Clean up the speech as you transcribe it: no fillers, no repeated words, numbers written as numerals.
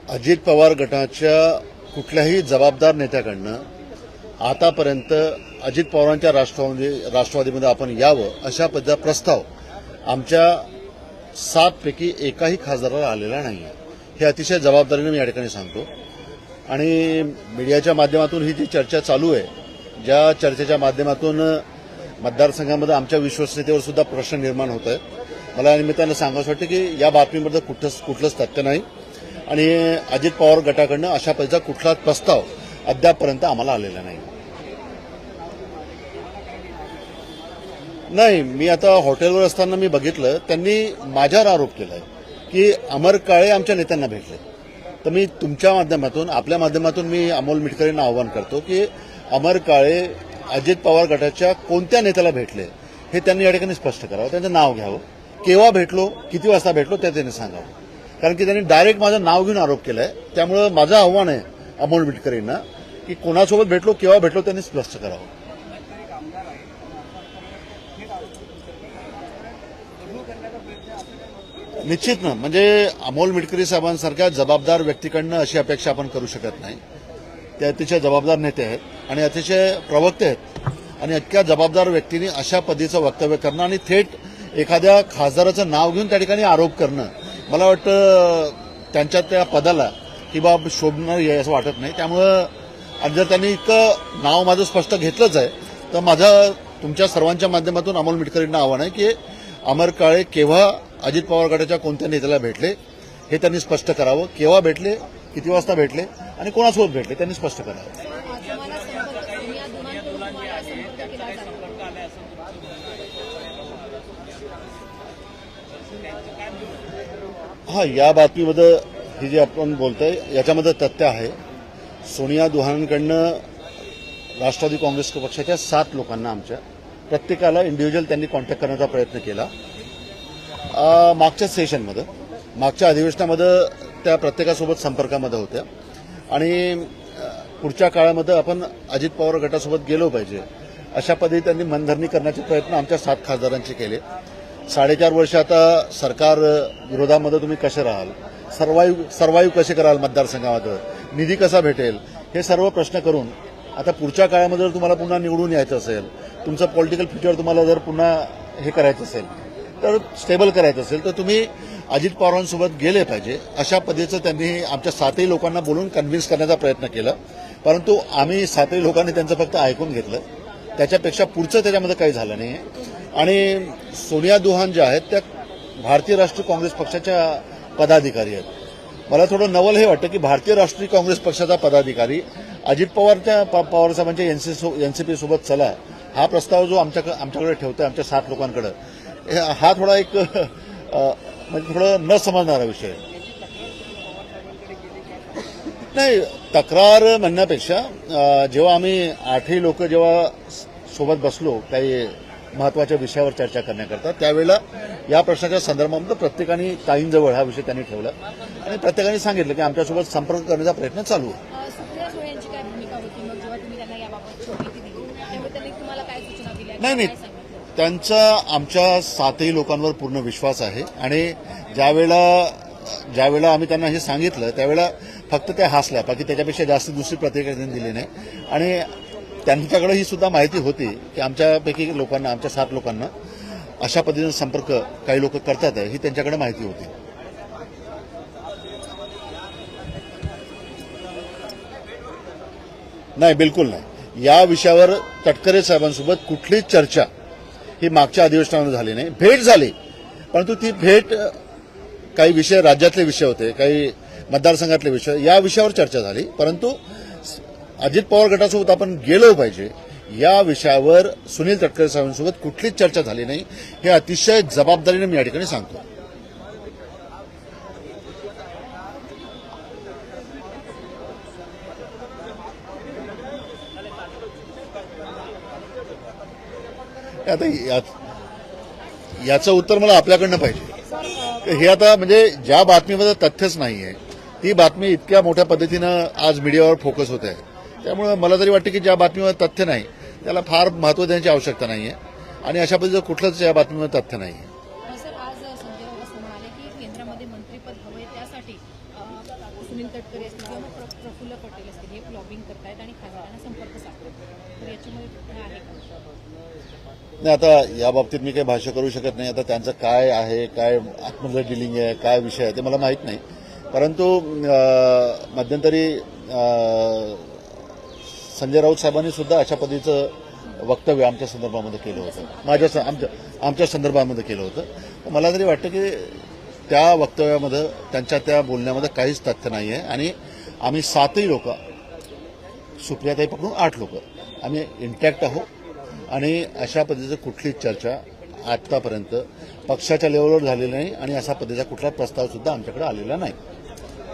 अजित पवार गटाच्या कुठल्याही जबाबदार नेत्याकडनं आतापर्यंत अजित पवारांच्या राष्ट्रवादीमध्ये आपण यावं अशा पद्धतीचा प्रस्ताव आमच्या 7 पैकी एकाही खासदाराला आलेला नाही आहे। हे अतिशय जबाबदारीने मी या ठिकाणी सांगतो आणि मीडियाच्या माध्यमातून ही जी चर्चा चालू आहे, ज्या चर्चेच्या माध्यमातून मतदारसंघामध्ये आमच्या विश्वसनीयतेवर सुद्धा प्रश्न निर्माण होत आहे, मला या निमित्तानं सांगावंसं वाटतं की या बातमीमध्ये कुठलंच तथ्य नाही आणि अजित पवार गटाकडनं अशा पद्धतीचा कुठलाच प्रस्ताव अद्यापपर्यंत आम्हाला आलेला नाही। मी आता हॉटेलवर असताना मी बघितलं, त्यांनी माझ्यावर आरोप केलाय की अमर काळे आमच्या नेत्यांना भेटले। तर मी तुमच्या माध्यमातून, आपल्या माध्यमातून मी अमोल मिटकरींना आवाहन करतो की अमर काळे अजित पवार गटाच्या कोणत्या नेत्याला भेटले हे त्यांनी या ठिकाणी स्पष्ट करावं, त्यांचं नाव घ्यावं, केव्हा भेटलो, किती वाजता भेटलो ते त्यांनी सांगावं, कारण की त्यांनी डायरेक्ट माझं नाव घेऊन आरोप केलाय। त्यामुळे माझं आव्हान आहे अमोल मिटकरींना की कोणासोबत भेटलो, केव्हा भेटलो त्यांनी स्पष्ट करावं। निश्चित ना, म्हणजे अमोल मिटकरी साहेबांसारख्या जबाबदार व्यक्तीकडनं अशी अपेक्षा आपण करू शकत नाही। ते अतिशय जबाबदार नेते आहेत आणि अतिशय प्रवक्ते आहेत आणि इतक्या जबाबदार व्यक्तींनी अशा पद्धतीचं वक्तव्य करणं आणि थेट एखाद्या खासदाराचं नाव घेऊन त्या ठिकाणी आरोप करणं, मला वाटतं त्यांच्या त्या पदाला ही बाब शोभणार आहे असं वाटत नाही। त्यामुळं जर त्यांनी इतकं नाव माझं स्पष्ट घेतलंच आहे तर माझं तुमच्या सर्वांच्या माध्यमातून अमोल मिटकरींना आव्हान आहे की अमर काळे केव्हा अजित पवार गटाच्या कोणत्या नेत्याला भेटले हे त्यांनी स्पष्ट करावं, केव्हा भेटले, किती वाजता भेटले आणि कोणासोबत भेटले त्यांनी स्पष्ट करावं। हा, या बातमीमध्ये ही जी आपण बोलतोय याच्यामध्ये तथ्य आहे। सोनिया दुहाणकडनं राष्ट्रवादी काँग्रेस पक्षाच्या 7 लोकांना, आमच्या प्रत्येकाला इंडिव्हिज्युअल त्यांनी कॉन्टॅक्ट करण्याचा प्रयत्न केला। मागच्या सेशनमध्ये, मागच्या अधिवेशनामध्ये त्या प्रत्येकासोबत संपर्कामध्ये होत्या आणि पुढच्या काळामध्ये आपण अजित पवार गटासोबत गेलो पाहिजे अशा पद्धतीने त्यांनी मनधरणी करण्याचे प्रयत्न आमच्या 7 खासदारांचे केले। 4.5 वर्ष आता सरकार विरोधामध्ये तुम्ही कसे राहाल, सर्वाईव्ह कसे कराल, मतदारसंघामध्ये निधी कसा भेटेल, हे सर्व प्रश्न करून आता पुढच्या काळामध्ये जर तुम्हाला पुन्हा निवडून यायचं असेल, तुमचं पॉलिटिकल फ्युचर तुम्हाला जर पुन्हा हे करायचं असेल, तर स्टेबल करायचं असेल, तर तुम्ही अजित पवारांसोबत गेले पाहिजे अशा पद्धतीचं त्यांनी आमच्या 7ही लोकांना बोलून कन्व्हिन्स करण्याचा प्रयत्न केला। परंतु आम्ही 7ही लोकांनी त्यांचं फक्त ऐकून घेतलं, त्याच्यापेक्षा पुढचं त्याच्यामध्ये काही झालं नाही। आणि सोनिया दुहान ज्या आहेत त्या भारतीय राष्ट्रीय काँग्रेस पक्षाच्या पदाधिकारी आहेत। मला थोडं नवल हे वाटतं की भारतीय राष्ट्रीय काँग्रेस पक्षाचा पदाधिकारी अजित पवारसाहेबांच्या एनसीपी सोबत चला हा प्रस्ताव जो आमच्याकडे ठेवतोय, आमच्या 7 लोकांकडे, हा थोडा एक म्हणजे थोडं न समजणारा विषय नाही। तक्रार म्हणण्यापेक्षा जेव्हा आम्ही 8ही लोक जेव्हा सोबत बसलो काही महत्वाच्या विषयावर चर्चा करण्याकरता, त्यावेळेला या प्रश्नाच्या संदर्भामध्ये प्रत्येकाने ताईंजवळ हा विषय त्यांनी ठेवला आणि प्रत्येकाने सांगितलं की आमच्यासोबत संपर्क करण्याचा प्रयत्न चालू आहे। नाही, त्यांचा आमच्या 7ही लोकांवर पूर्ण विश्वास आहे आणि ज्यावेळेला आम्ही त्यांना हे सांगितलं त्यावेळेला फक्त त्या हसल्या, बाकी त्याच्यापेक्षा जास्त दुसरी प्रतिक्रिया त्यांनी दिली नाही। आणि त्यांच्याकडे ही सुद्धा माहिती होती की आमच्यापैकी लोकांना, आमच्या 7 लोकांना अशा पद्धतीने संपर्क काही लोक करतात ही त्यांच्याकडे माहिती होती। नाही, बिलकुल नाही। या विषयावर तटकरे साहेबांसोबत कुठलीच चर्चा ही मागच्या अधिवेशनामध्ये झाली नाही। भेट झाली, परंतु ती भेट काही विषय, राज्यातले विषय होते, काही मतदारसंघातले विषय, या विषयावर चर्चा झाली। परंतु अजित पवार गटासोबत आपण गेलो पाहिजे या विषयावर सुनील तटकरे साहेबांसोबत कुठलीच चर्चा झाली नाही। हे अतिशय जबाबदारीने मी या ठिकाणी सांगतो। आता याचं उत्तर मला आपल्याकडनं पाहिजे। हे आता म्हणजे ज्या बातमीमध्ये तथ्यच नाहीये ती बातमी इतक्या मोठ्या पद्धतीनं आज मीडियावर फोकस होत आहे, त्यामुळे मला तरी वाटतं की ज्या बातमीमध्ये तथ्य नाही त्याला फार महत्त्व देण्याची आवश्यकता नाहीये आणि अशा पद्धतीचं कुठलंच या बातमीमध्ये तथ्य नाहीये। सर, आज संजय राऊत असं म्हणाले की केंद्रामध्ये मंत्रिपद हवंय, त्यासाठी सुनील तटकरे असतील किंवा मग प्रफुल्ल पटेल असतील हे लॉबिंग करतायत आणि खासदारांना संपर्क साधतात, तर याच्यामध्ये आहे का? नाही, आता या बाबतीत मी काही भाष्य करू शकत नाही. आता त्यांचं काय आहे, काय आतमधलं डिलिंग आहे, काय विषय आहे ते मला माहीत नाही. परंतु मध्यंतरी संजय राऊत साहेबांनी सुद्धा अशा पद्धतीचं वक्तव्य आमच्या संदर्भामध्ये केलं होतं, आमच्या संदर्भामध्ये केलं होतं. मला तरी वाटतं की त्या वक्तव्यामध्ये, त्यांच्या त्या बोलण्यामध्ये काहीच तथ्य नाही आहे. आणि आम्ही 7ही लोक, सुप्रियाताई पकडून 8 लोक आम्ही इंटॅक्ट आहोत आणि अशा पद्धतीचं कुठलीच चर्चा आतापर्यंत पक्षाच्या लेवलवर झालेली नाही आणि अशा पद्धतीचा कुठला प्रस्ताव सुद्धा आमच्याकडे आलेला नाही.